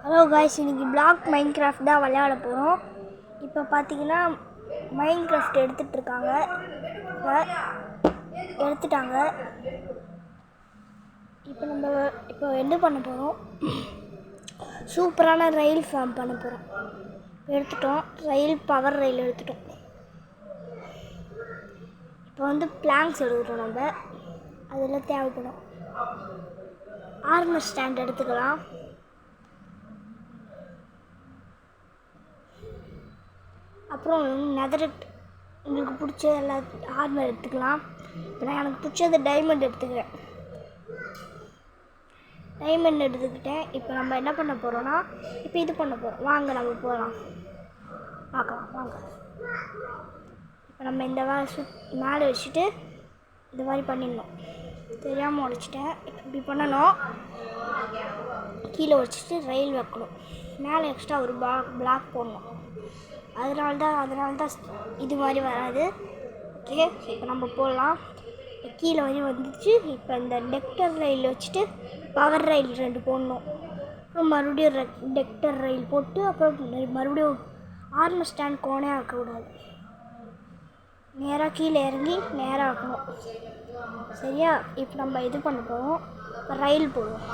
Hello guys, இன்றைக்கி black Minecraft தான் விளையாட போகிறோம். இப்போ பார்த்தீங்கன்னா மைன்கிராஃப்ட் எடுத்துட்டாங்க. இப்போ என்ன பண்ண போகிறோம், சூப்பரான ரயில் ஃபார்ம் பண்ண போகிறோம். எடுத்துட்டோம், பவர் ரயில் எடுத்துட்டோம். இப்போ பிளாங்க்ஸ் எடுத்துட்டோம். நம்ம அதில் தேவைப்படும் ஆர்மர் ஸ்டாண்ட் எடுத்துக்கலாம். அப்புறம் நெதரைட் உங்களுக்கு பிடிச்ச எல்லா ஆர்மர் எடுத்துக்கலாம். இப்போ நான் எனக்கு பிடிச்சது டைமண்ட் எடுத்துக்கிறேன். டைமண்ட் எடுத்துக்கிட்டேன். இப்போ நம்ம என்ன பண்ண போகிறோன்னா, இப்போ இது பண்ண போகிறோம். வாங்க நம்ம போகலாம், பார்க்கலாம் வாங்க. இப்போ நம்ம இந்த மேலே வச்சுட்டு இந்த மாதிரி பண்ணிடணும். தெரியாமல் உடைச்சிட்டேன். இப்படி பண்ணணும். கீழே வச்சுட்டு ரயில் வைக்கணும். மேலே எக்ஸ்ட்ரா ஒரு பிளாக் போடணும். அதனால தான் இது மாதிரி வராது. ஓகே, இப்போ நம்ம போடலாம். கீழே வரையும் வந்துச்சு. இப்போ இந்த டெக்டர் ரயில் வச்சுட்டு பவர் ரயில் 2 போடணும். அப்புறம் மறுபடியும் டெக்டர் ரயில் போட்டு அப்புறம் மறுபடியும் ஆர்மர் ஸ்டாண்ட் கோணையாக ஆக்கக்கூடாது. நேராக கீழே இறங்கி நேராக ஆக்கணும். சரியா? இப்போ நம்ம இது பண்ண போகிறோம். இப்போ ரயில் போடுவோம்.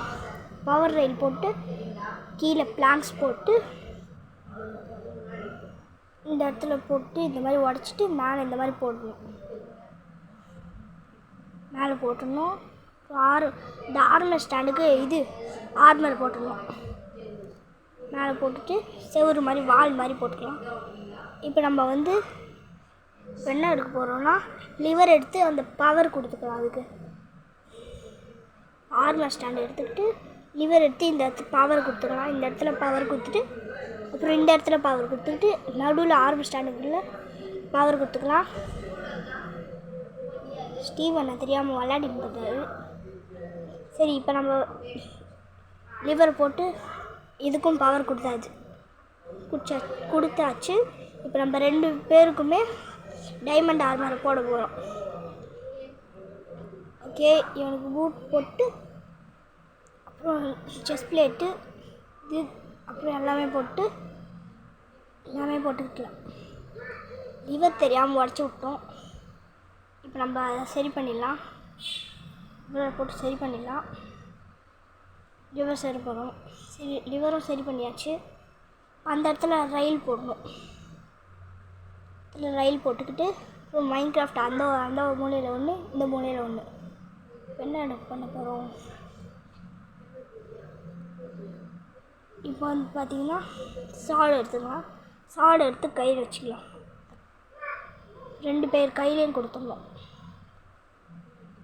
பவர் ரயில் போட்டு கீழே பிளாங்க்ஸ் போட்டு இந்த இடத்துல போட்டு இந்த மாதிரி உடச்சிட்டு மேலே இந்த மாதிரி போடணும். மேலே போட்டுடணும். இந்த ஆர்மர் ஸ்டாண்டுக்கு இது ஆர்மர் போட்டுடணும். மேலே போட்டுட்டு செவுறு மாதிரி வால் மாதிரி போட்டுக்கலாம். இப்போ நம்ம என்ன எடுக்க போகிறோம்னா, லிவர் எடுத்து அந்த பவர் கொடுத்துக்கலாம். அதுக்கு ஆர்மர் ஸ்டாண்டு எடுத்துக்கிட்டு லிவர் எடுத்து இந்த இடத்துல பவர் கொடுத்துக்கலாம். இந்த இடத்துல பவர் கொடுத்துட்டு அப்புறம் இந்த இடத்துல பவர் கொடுத்துக்கிட்டு நடுவில் ஆர்மர் ஸ்டாண்டுக்குள்ள பவர் கொடுத்துக்கலாம். ஸ்டீவனை தெரியாமல் விளையாடிட்டு இருந்தாரு. சரி, இப்போ நம்ம லிவர் போட்டு இதுக்கும் பவர் கொடுத்தாச்சு. இப்போ நம்ம 2 பேருக்குமே டைமண்ட் ஆர்மரை போட போகிறோம். ஓகே, இவனுக்கு பூட் போட்டு அப்புறம் செஸ்ட் பிளேட்டு இது அப்புறம் எல்லாமே போட்டுக்கலாம். லிவர் தெரியாமல் உடச்சி விட்டோம். இப்போ நம்ம அதை சரி பண்ணிடலாம். லிவரை போட்டு சரி பண்ணிடலாம். லிவர் சரி பண்ணணும். சரி, லிவரும் சரி பண்ணியாச்சு. அந்த இடத்துல ரயில் போடணும். இதில் ரயில் போட்டுக்கிட்டு அப்புறம் மைன்கிராஃப்ட் அந்த மூலையில் ஒன்று, இந்த மூலையில் ஒன்று. என்ன பண்ண போகிறோம், இப்போ பார்த்தீங்கன்னா சாடு எடுத்துக்கலாம். சாடு எடுத்து கையில் வச்சுக்கலாம். 2 பேர் கையிலையும் கொடுத்துடணும்.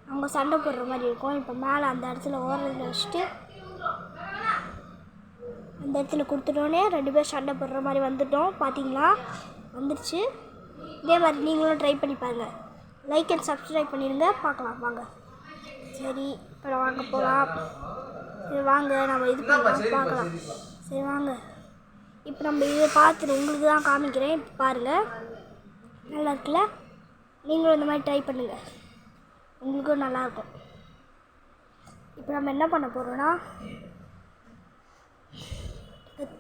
அவங்க சண்டை போடுற மாதிரி இருக்கும். இப்போ மேலே அந்த இடத்துல ஓரத்தில் வச்சுட்டு அந்த இடத்துல கொடுத்துட்டோன்னே 2 பேர் சண்டை போடுற மாதிரி வந்துட்டோம். பார்த்தீங்களா, வந்துடுச்சு. இதே மாதிரி நீங்களும் ட்ரை பண்ணி பாருங்கள். லைக் அண்ட் சப்ஸ்கிரைப் பண்ணிடுங்க. பார்க்கலாம் வாங்க. சரி, இப்போ வாங்க போகலாம். சரி வாங்க, நம்ம இது பண்ணலாம், பார்க்கலாம். சரி வாங்க. இப்போ நம்ம இதை பார்த்துட்டு உங்களுக்கு தான் காமிக்கிறேன். இப்போ பாருங்கள், நல்லா இருக்குல்ல? நீங்களும் இந்த மாதிரி ட்ரை பண்ணுங்கள், உங்களுக்கும் நல்லாயிருக்கும். இப்போ நம்ம என்ன பண்ண போகிறோன்னா,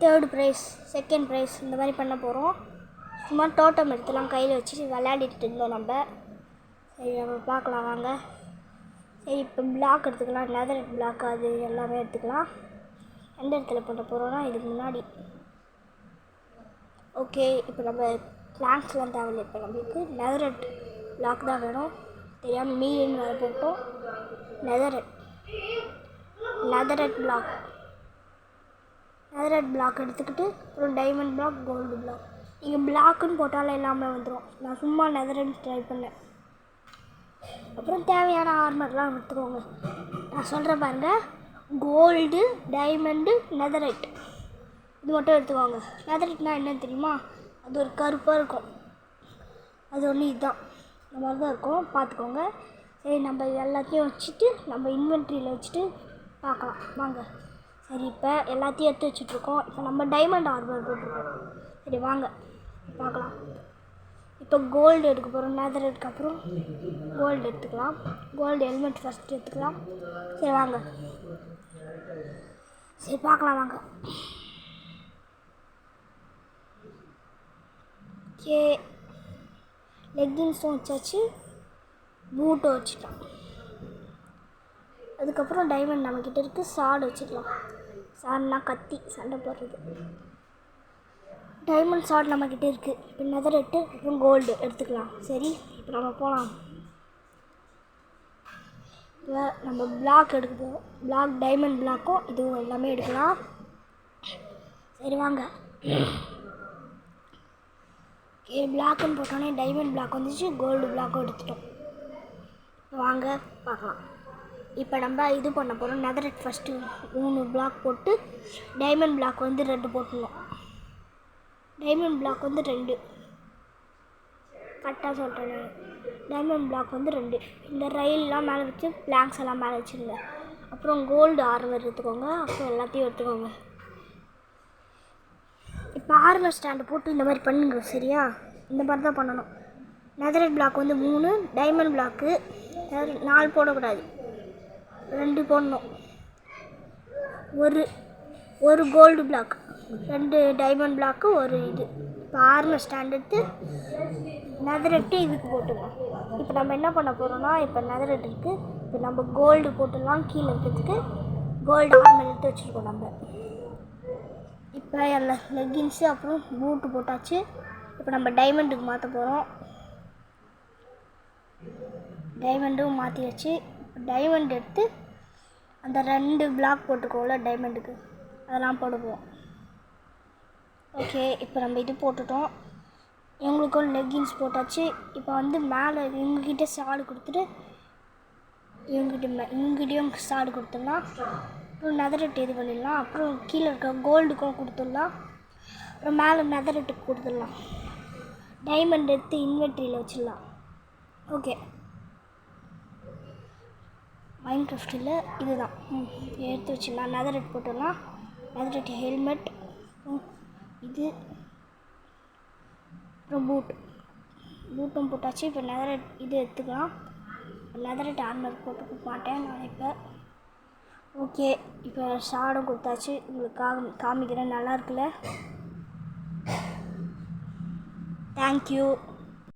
3rd ப்ரைஸ் 2nd ப்ரைஸ் இந்த மாதிரி பண்ண போகிறோம். சும்மா டோட்டம் எடுத்துலாம் கையில் வச்சு விளையாடிட்டு இருந்தோம் நம்ம. சரி, நம்ம பார்க்கலாம் வாங்க. சரி, இப்போ பிளாக் எடுத்துக்கலாம். நெதரைட் பிளாக் அது எல்லாமே எடுத்துக்கலாம். எந்த இடத்துல பண்ண போகிறோன்னா, இதுக்கு முன்னாடி. ஓகே, இப்போ நம்ம பிளாங்க்ஸ்லாம் தேவையில்லை. இப்போ நம்மளுக்கு நெதரைட் பிளாக் தான் வேணும். தெரியாமல் மீன் வேறு போட்டோம். நெதரைட் பிளாக் எடுத்துக்கிட்டு அப்புறம் டைமண்ட் பிளாக், கோல்டு பிளாக். நீங்கள் பிளாக்குன்னு போட்டாலும் எல்லாமே வந்துடும். நான் சும்மா நெதரைட் ட்ரை பண்ணேன். அப்புறம் தேவையான ஆர்மர்லாம் எடுத்துக்கோங்க. நான் சொல்கிறேன் பாருங்கள், கோல்டு, டைமண்டு, நெதரைட் இது மட்டும் எடுத்துக்கோங்க. நெதரைட்னால் என்னன்னு தெரியுமா? அது ஒரு கருப்பாக இருக்கும். அது ஒன்று இதுதான், இந்த மாதிரி தான் இருக்கும், பார்த்துக்கோங்க. சரி, நம்ம எல்லாத்தையும் வச்சுட்டு நம்ம இன்வென்ட்ரியில் வச்சுட்டு பார்க்கலாம் வாங்க. சரி, இப்போ எல்லாத்தையும் எடுத்து வச்சுட்ருக்கோம். இப்போ நம்ம டைமண்ட் ஆர்மர் போட்டுருக்கோம். சரி வாங்க பார்க்கலாம். இப்போ கோல்டு எடுக்க போகிறோம். நெதரைட்க்கு அப்புறம் கோல்டு எடுத்துக்கலாம். கோல்டு ஹெல்மெட் ஃபஸ்ட்டு எடுத்துக்கலாம். சரி வாங்க, சரி பார்க்கலாம் வாங்க. ஓகே, லெக்கின்ஸும் வச்சாச்சு, பூட்டும் வச்சுக்கலாம். அதுக்கப்புறம் டைமண்ட் நம்மக்கிட்ட இருக்குது. சாடு வச்சுக்கலாம். சாடுனா கத்தி சண்டை போடுறது. டைமண்ட் சாட் நம்மக்கிட்ட இருக்குது. இப்போ நெதரெட்டு அப்புறம் கோல்டு எடுத்துக்கலாம். சரி, இப்போ நம்ம போகலாம். இப்போ நம்ம பிளாக் எடுக்குது. பிளாக் டைமண்ட் பிளாக்கும் இதுவும் எல்லாமே எடுக்கலாம். சரி வாங்க. ஓகே, பிளாக்குன்னு போட்டோன்னே டைமண்ட் பிளாக் வந்துச்சு, கோல்டு பிளாக்கும் எடுத்துட்டோம். வாங்க பார்க்கலாம். இப்போ நம்ம இது பண்ண போகிறோம். நெதரெட் ஃபஸ்ட்டு 3 பிளாக் போட்டு டைமண்ட் பிளாக் வந்து 2 போட்டுடணும். டைமண்ட் பிளாக் வந்து 2 கரெக்டாக சொல்கிறேன். டைமண்ட் பிளாக் வந்து 2. இந்த ரயிலெலாம் மேலே வச்சு பிளாங்க்ஸ் எல்லாம் மேலே வச்சுருங்க. அப்புறம் கோல்டு ஆர்மர் எடுத்துக்கோங்க. அப்புறம் எல்லாத்தையும் எடுத்துக்கோங்க. இப்போ ஆர்மர் ஸ்டாண்டு போட்டு இந்த மாதிரி பண்ணுங்க. சரியா, இந்த மாதிரி தான் பண்ணணும். நெதரெட் பிளாக் வந்து 3, டைமண்ட் பிளாக்கு 4 போடக்கூடாது, 2 போடணும். ஒரு கோல்டு பிளாக், 2 டைமண்ட் பிளாக்கு, ஒரு இது. இப்போ ஆர்மர் ஸ்டாண்ட் எடுத்து நெதரெட்டு இதுக்கு போட்டுக்கலாம். இப்போ நம்ம என்ன பண்ண போகிறோம்னா, இப்போ நெதரெட் இருக்குது. இப்போ நம்ம கோல்டு போட்டுடலாம். கீழே இருக்கிறதுக்கு கோல்டு ஆர்மர் எடுத்து வச்சுருக்கோம் நம்ம. இப்போ எல்லா லெக்கின்ஸு அப்புறம் பூட்டு போட்டாச்சு. இப்போ நம்ம டைமண்டுக்கு மாற்ற போகிறோம். டைமண்டும் மாற்றியாச்சு. டைமண்ட் எடுத்து அந்த 2 பிளாக் போட்டுக்கோல டைமண்டுக்கு, அதெல்லாம் போடுவோம். ஓகே, இப்போ நம்ம இது போட்டுட்டோம். எங்களுக்கும் லெக்கின்ஸ் போட்டாச்சு. இப்போ வந்து மேலே இவங்ககிட்ட சாடு கொடுத்துட்டு இவங்ககிட்டயும் சாடு கொடுத்துடலாம். அப்புறம் நெதரெட் இது பண்ணிடலாம். அப்புறம் கீழே இருக்க கோல்டுக்கும் கொடுத்துடலாம். அப்புறம் மேலே நெதரெட்டுக்கு கொடுத்துடலாம். டைமண்ட் எடுத்து இன்வென்ட்ரியில் வச்சிடலாம். ஓகே, மைன்கிராஃப்டில் இதுதான் எடுத்து வச்சிடலாம். நெதரெட் போட்டுடலாம். நெதரெட் ஹெல்மெட், இது அப்புறம் பூட்டும் போட்டாச்சு. இப்போ நெதரெட் இது எடுத்துக்கலாம். நெதரெட் ஆர்மர் போட்டு மாட்டேன் நான் இப்போ. ஓகே, இப்போ ஷாடும் கொடுத்தாச்சு. உங்களுக்கு காமிக்கிறேன். நல்லா இருக்குல்ல? தேங்க்யூ.